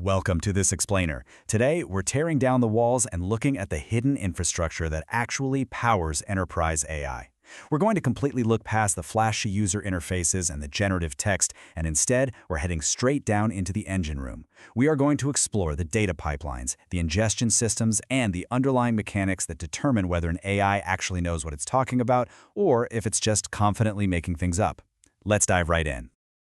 Welcome to this explainer. Today, we're tearing down the walls and looking at the hidden infrastructure that actually powers enterprise AI. We're going to completely look past the flashy user interfaces and the generative text, and instead, we're heading straight down into the engine room. We are going to explore the data pipelines, the ingestion systems, and the underlying mechanics that determine whether an AI actually knows what it's talking about or if it's just confidently making things up. Let's dive right in.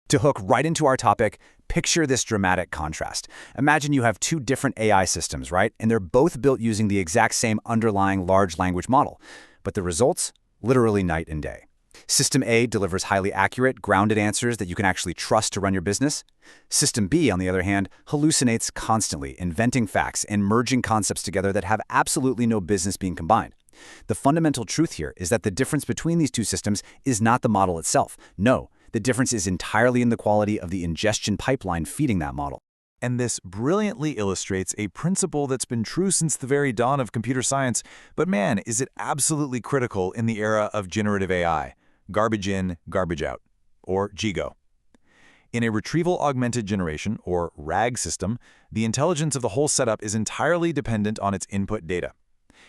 To hook right into our topic, picture this dramatic contrast. Imagine you have two different AI systems, right? And they're both built using the exact same underlying large language model. But the results? Literally night and day. System A delivers highly accurate, grounded answers that you can actually trust to run your business. System B, on the other hand, hallucinates constantly, inventing facts and merging concepts together that have absolutely no business being combined. The fundamental truth here is that the difference between these two systems is not the model itself. No. The difference is entirely in the quality of the ingestion pipeline feeding that model. And this brilliantly illustrates a principle that's been true since the very dawn of computer science, but man, is it absolutely critical in the era of generative AI. Garbage in, garbage out, or GIGO. In a retrieval-augmented generation, or RAG system, the intelligence of the whole setup is entirely dependent on its input data.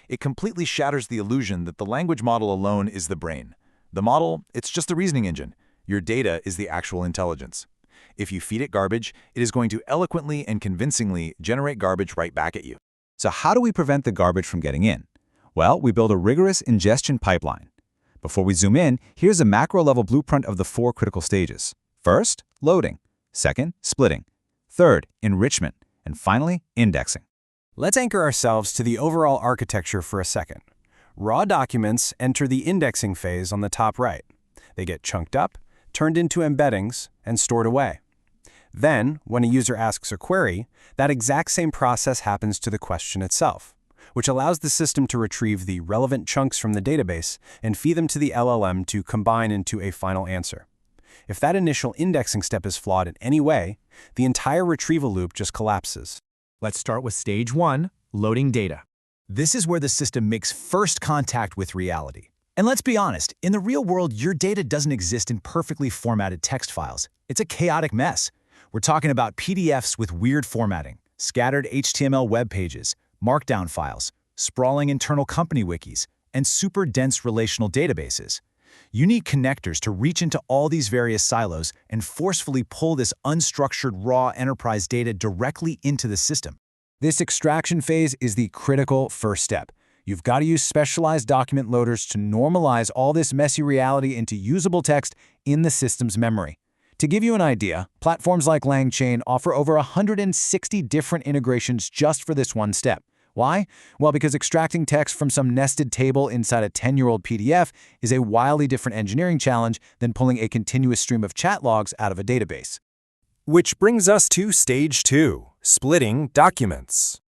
It completely shatters the illusion that the language model alone is the brain. The model, it's just the reasoning engine. Your data is the actual intelligence. If you feed it garbage, it is going to eloquently and convincingly generate garbage right back at you. So how do we prevent the garbage from getting in? Well, we build a rigorous ingestion pipeline. Before we zoom in, here's a macro-level blueprint of the 4 critical stages. First, loading. Second, splitting. Third, enrichment. And finally, indexing. Let's anchor ourselves to the overall architecture for a second. Raw documents enter the indexing phase on the top right. They get chunked up, turned into embeddings, and stored away. Then, when a user asks a query, that exact same process happens to the question itself, which allows the system to retrieve the relevant chunks from the database and feed them to the LLM to combine into a final answer. If that initial indexing step is flawed in any way, the entire retrieval loop just collapses. Let's start with stage 1, loading data. This is where the system makes first contact with reality. And let's be honest, in the real world, your data doesn't exist in perfectly formatted text files. It's a chaotic mess. We're talking about PDFs with weird formatting, scattered HTML web pages, markdown files, sprawling internal company wikis, and super dense relational databases. You need connectors to reach into all these various silos and forcefully pull this unstructured raw enterprise data directly into the system. This extraction phase is the critical first step. You've got to use specialized document loaders to normalize all this messy reality into usable text in the system's memory. To give you an idea, platforms like LangChain offer over 160 different integrations just for this one step. Why? Well, because extracting text from some nested table inside a 10-year-old PDF is a wildly different engineering challenge than pulling a continuous stream of chat logs out of a database. Which brings us to stage 2, splitting documents.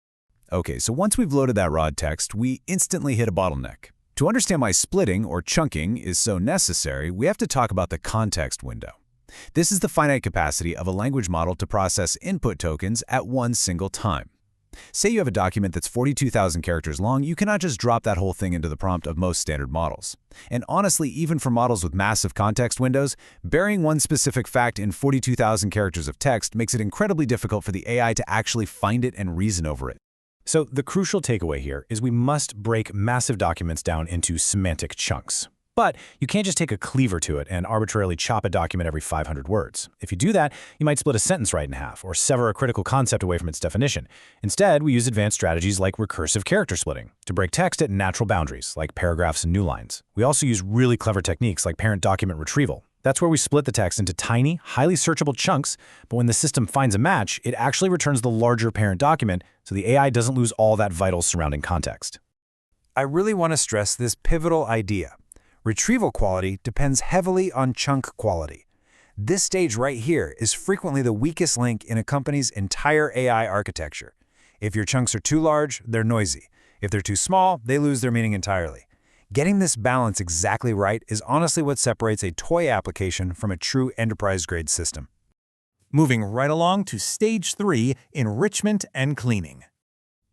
Okay, so once we've loaded that raw text, we instantly hit a bottleneck. To understand why splitting, or chunking, is so necessary, we have to talk about the context window. This is the finite capacity of a language model to process input tokens at one single time. Say you have a document that's 42,000 characters long, you cannot just drop that whole thing into the prompt of most standard models. And honestly, even for models with massive context windows, burying one specific fact in 42,000 characters of text makes it incredibly difficult for the AI to actually find it and reason over it. So the crucial takeaway here is we must break massive documents down into semantic chunks. But you can't just take a cleaver to it and arbitrarily chop a document every 500 words. If you do that, you might split a sentence right in half or sever a critical concept away from its definition. Instead, we use advanced strategies like recursive character splitting to break text at natural boundaries, like paragraphs and new lines. We also use really clever techniques like parent document retrieval. That's where we split the text into tiny, highly searchable chunks, but when the system finds a match, it actually returns the larger parent document so the AI doesn't lose all that vital surrounding context. I really want to stress this pivotal idea. Retrieval quality depends heavily on chunk quality. This stage right here is frequently the weakest link in a company's entire AI architecture. If your chunks are too large, they're noisy. If they're too small, they lose their meaning entirely. Getting this balance exactly right is honestly what separates a toy application from a true enterprise-grade system. Moving right along to stage 3, enrichment and cleaning.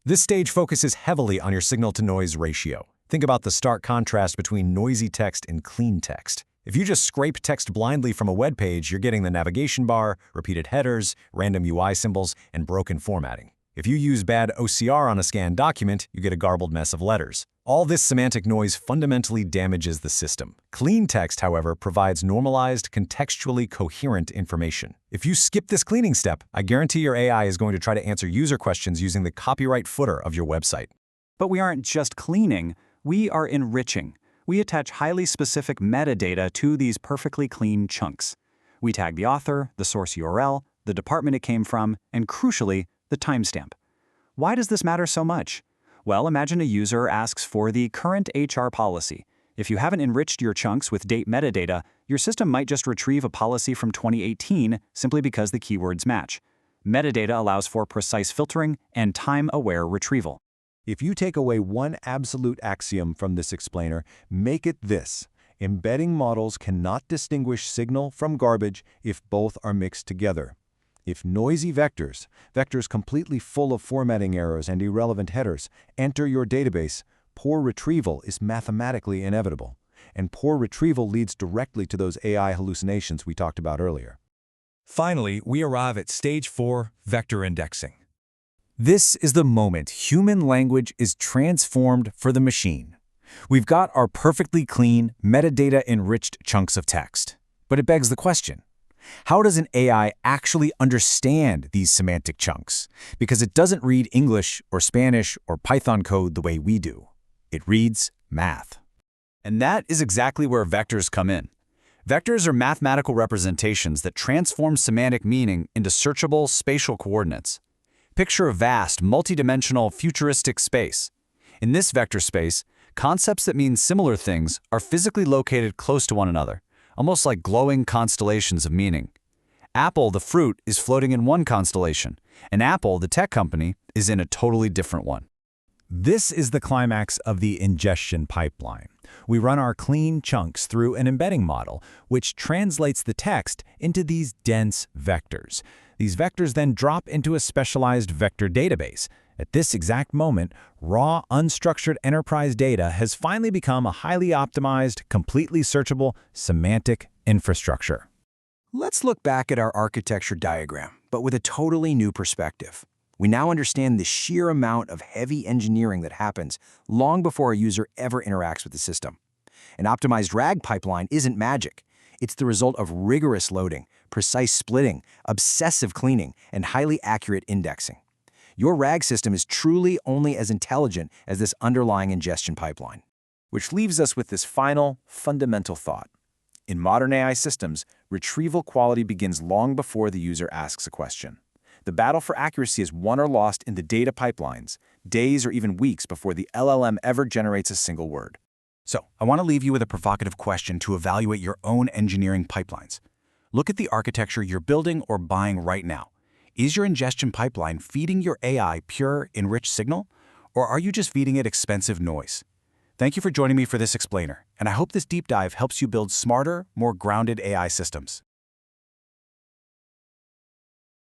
This stage focuses heavily on your signal-to-noise ratio. Think about the stark contrast between noisy text and clean text. If you just scrape text blindly from a web page, you're getting the navigation bar, repeated headers, random UI symbols, and broken formatting. If you use bad OCR on a scanned document, you get a garbled mess of letters. All this semantic noise fundamentally damages the system. Clean text, however, provides normalized, contextually coherent information. If you skip this cleaning step, I guarantee your AI is going to try to answer user questions using the copyright footer of your website. But we aren't just cleaning, we are enriching. We attach highly specific metadata to these perfectly clean chunks. We tag the author, the source URL, the department it came from, and crucially, the timestamp. Why does this matter so much? Well, imagine a user asks for the current HR policy. If you haven't enriched your chunks with date metadata, your system might just retrieve a policy from 2018 simply because the keywords match. Metadata allows for precise filtering and time-aware retrieval. If you take away one absolute axiom from this explainer, make it this: embedding models cannot distinguish signal from garbage if both are mixed together. If noisy vectors completely full of formatting errors and irrelevant headers, enter your database, poor retrieval is mathematically inevitable. And poor retrieval leads directly to those AI hallucinations we talked about earlier. Finally, we arrive at stage 4, vector indexing. This is the moment human language is transformed for the machine. We've got our perfectly clean, metadata-enriched chunks of text. But it begs the question, how does an AI actually understand these semantic chunks? Because it doesn't read English or Spanish or Python code the way we do. It reads math. And that is exactly where vectors come in. Vectors are mathematical representations that transform semantic meaning into searchable spatial coordinates. Picture a vast, multidimensional, futuristic space. In this vector space, concepts that mean similar things are physically located close to one another, almost like glowing constellations of meaning. Apple, the fruit, is floating in one constellation, and Apple, the tech company, is in a totally different one. This is the climax of the ingestion pipeline. We run our clean chunks through an embedding model, which translates the text into these dense vectors. These vectors then drop into a specialized vector database. At this exact moment, raw, unstructured enterprise data has finally become a highly optimized, completely searchable, semantic infrastructure. Let's look back at our architecture diagram, but with a totally new perspective. We now understand the sheer amount of heavy engineering that happens long before a user ever interacts with the system. An optimized RAG pipeline isn't magic. It's the result of rigorous loading, precise splitting, obsessive cleaning, and highly accurate indexing. Your RAG system is truly only as intelligent as this underlying ingestion pipeline. Which leaves us with this final, fundamental thought. In modern AI systems, retrieval quality begins long before the user asks a question. The battle for accuracy is won or lost in the data pipelines, days or even weeks before the LLM ever generates a single word. So, I want to leave you with a provocative question to evaluate your own engineering pipelines. Look at the architecture you're building or buying right now. Is your ingestion pipeline feeding your AI pure, enriched signal, or are you just feeding it expensive noise? Thank you for joining me for this explainer, and I hope this deep dive helps you build smarter, more grounded AI systems.